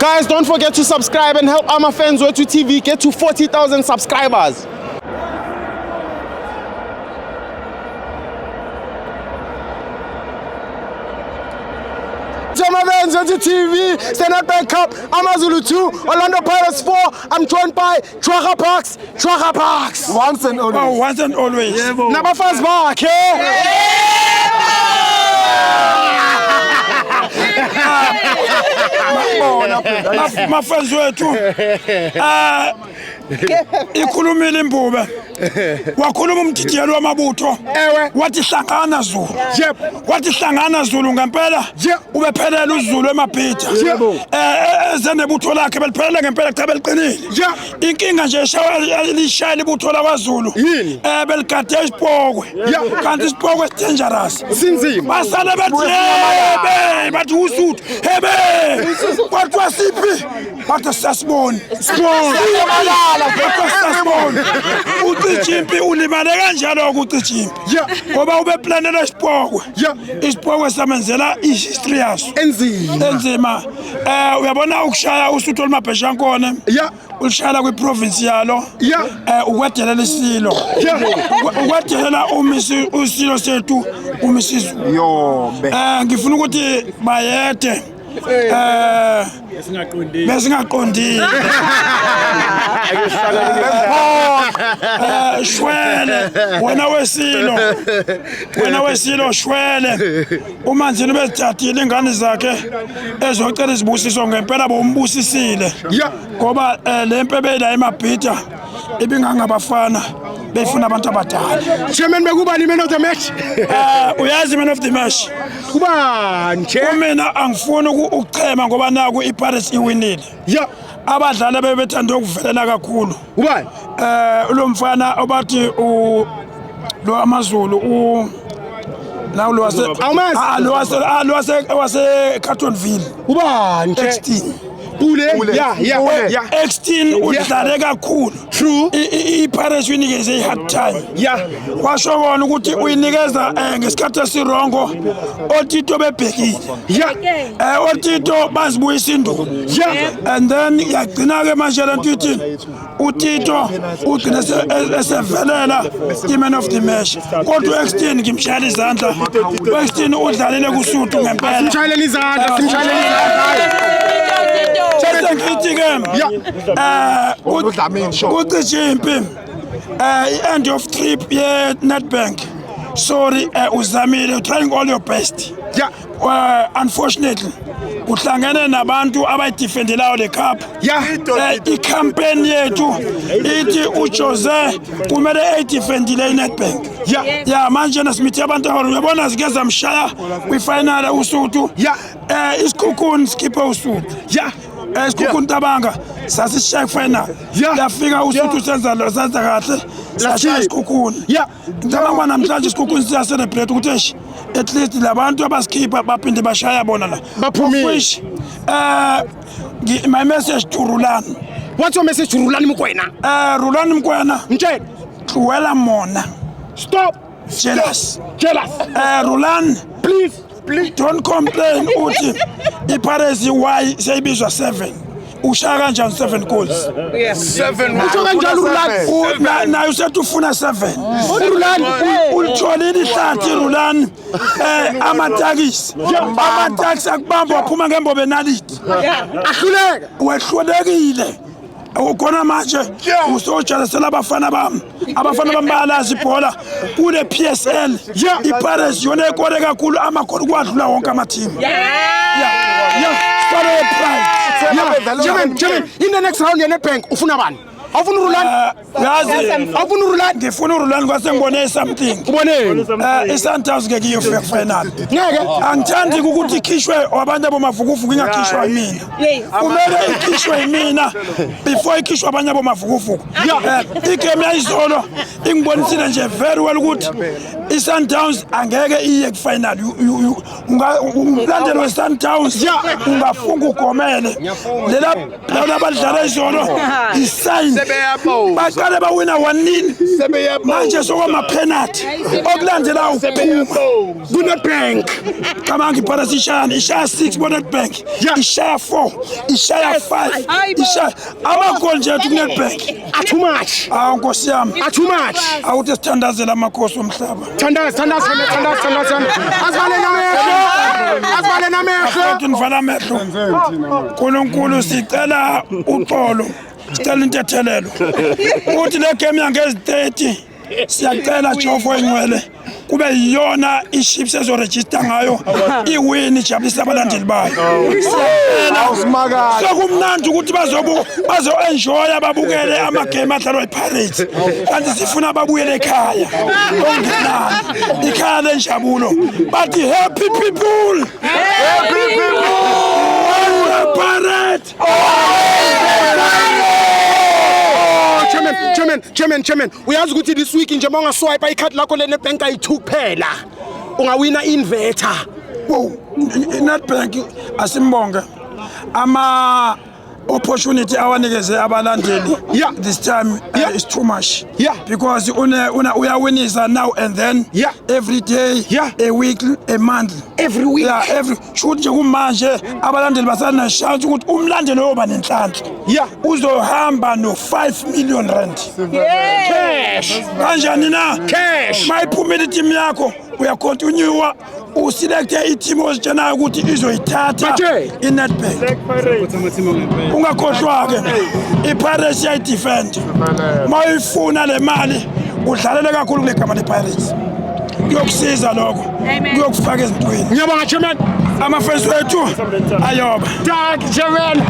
Guys, don't forget to subscribe and help AmaFans Wethu TV get to 40,000 subscribers. AmaFans Wethu TV, Standard Bank Cup, AmaZulu 2, Orlando Pirates 4. I'm joined by Chwaga Parks. Chwaga Parks. Once and always. Oh, once and always. Yeah, Nabafans back, Mafans wethu ikhulumile imbube wakhuluma umdidiyelo wamabutho wathi hlangana Zulu wathi hlangana Zulu ngempela ubephelela uZulu eMabhida ezenebutho lakhe beliphelela ngempela cha beliqinile inkinga nje lishayela ibutho lakwaZulu beligade isipokwe kanti isipokwe dangerous sinzima basale bathi uSuthu kwathiwa siphi bathi sasibona uCichimpi ulimale kanjalo kuCichimpi ngoba ubeplanela isipokwe samenzela ihistory yaso enzima uyabona ukushaya uSuthu olumabhesha nkone ulishayela kwiprovince yalo ukwedelela isilo ukwedelela usilo sethu uMisizulu ngifuna ukuthi bayede besingaqondile shwele wena wesilo shwele umanzini bezithathile ingane zakhe ezocela izibusiso ngempela bombusisile ngoba lempe bela eMabhida ibingangabafana befuna abantu abadala. Chairman bekubani man of the match? Uyazi man of the match kubani mina angifuni ukuchema ngoba naku iPirates iwinile abadlali bebethanda ukuvelela kakhulu ubani lo mfana obathi lo AmaZulu nawo lo wase Cartonville ubani Ule X10 udlale kakhulu true iPirates uyinikeze ihard time washo kona ukuthi uyinikeza ngesikhathi esirongo oTito bebhekile oTito bazibuyisa induku and then yagcina ke manje lento ithi uTito ugcina esevelela i-man of the match kodwa X10 ngimshayela izandla X10 udlalile kuSuthu ngempela simshayeleni izandla uCichimpi end of trip Nedbank sorry uzamile trying all your best unfortunately uhlangene nabantu abayidefendelayo le cup icampaign yethu ithi uJose kumele ayidefendile iNedbank manje nasimithi abantu uyabona zikeza mshaya kwifinal uSuthu isikhukhuni skipper uSuthu isikhukhuni tabanga sasishaya final yafika uSuthu senza kahle sashaya isikhukhuni ngicabanga namhlanje isikhukhuni siya celebrate ukuthi at least labantu abaskipper baphinde bashaya bona la baphumile my message to Rulani. What's your message to Rulani Mokoena? Rulani Mokoena Mtshela Tluwela mona stop jealous Rulani please don't complain uthi iPirates why sayibizwa 7 ushaya kanjani 7 goals 7 usho kanjalo Rulani nayo sethufuna 7 Rulani ulitholile ihlathi Rulani amatakisi akubamba waphuma ngembobe nalithi ahluleka wehlulekile ukhona manje usojalasela abafana bami bayalazi ibhola kule PSL iPirates yona ekore kakhulu amakhona kwadlula wonke amateam Chairman, in the next round yeNedbank ufuna bani? Awufuna uRulani? Yazi awufuna uRulani? Ngifuna uRulani kwase ngibone something. Uboneni? iSundowns ngeke iyofika final. Ngeke. Angithandi ukuthi ikhishwe abantu abomavukuvuku ingakhishwa yimina. Kumele ikhishwe yimina before ikhishwe abanye abomavukuvuku. Igame yayizolo ingibonisile nje very well ukuthi iSundowns angeke iye kufinal. Umlandeli weSundowns ungafunga ugomele. Lela abadlala izolo isign baqale bawina 1-0 manje sokwama-penalty okulandelayo uphuma kuNetbank cabanga iPirates ishaya 6 kuNetbank ishaya 4 ishaya 5 ishaya amagoli nje ethi kuNetbank too much awu nkosi yami too much awuthi sithandazela amakhosi omhlaba thandaza asivale namehlo athi nivala amehlo uNkulunkulu sicela uxolo sicela intethelelo uthi le game yangezi-30 siyacela Jehova oyingcwele kube yiyona i-chips ezoregister ngayo iwin ijabulisa abalandeli bayo siyacela sokumnandi ukuthi bazo-enjoya babukele amagame adlalwa iPirates kanti sifuna babuyele ekhaya okungenani ikhaya lenjabulo bathi happy people Pirates Chairman, uyazi ukuthi this week nje mongaswipe ikhadi lakho leNetbank ayi2 kuphela ungawina inverter. Wow, iNetbank asimbonge ama opportunity awanikeze abalandeli this time is too much because uyawinisa now and then every day a week a month every week shoot nje kumanje abalandeli basana chance ukuthi umlandeli oba nenhlanhla uzohamba no 5 million rand cash kanjani na cash mayiphumile team yakho uyacontinue uselect i-team ozitshanayo ukuthi izoyithatha iNetbank ungakhohlwa-ke iPirates iyayidefend mawuyifuna le mali udlalele kakhulu kule gama lePirates kuyokusiza lokho kuyokufaka ezintweni ngiyabonga chairman amafensi wethu ayoba Chairman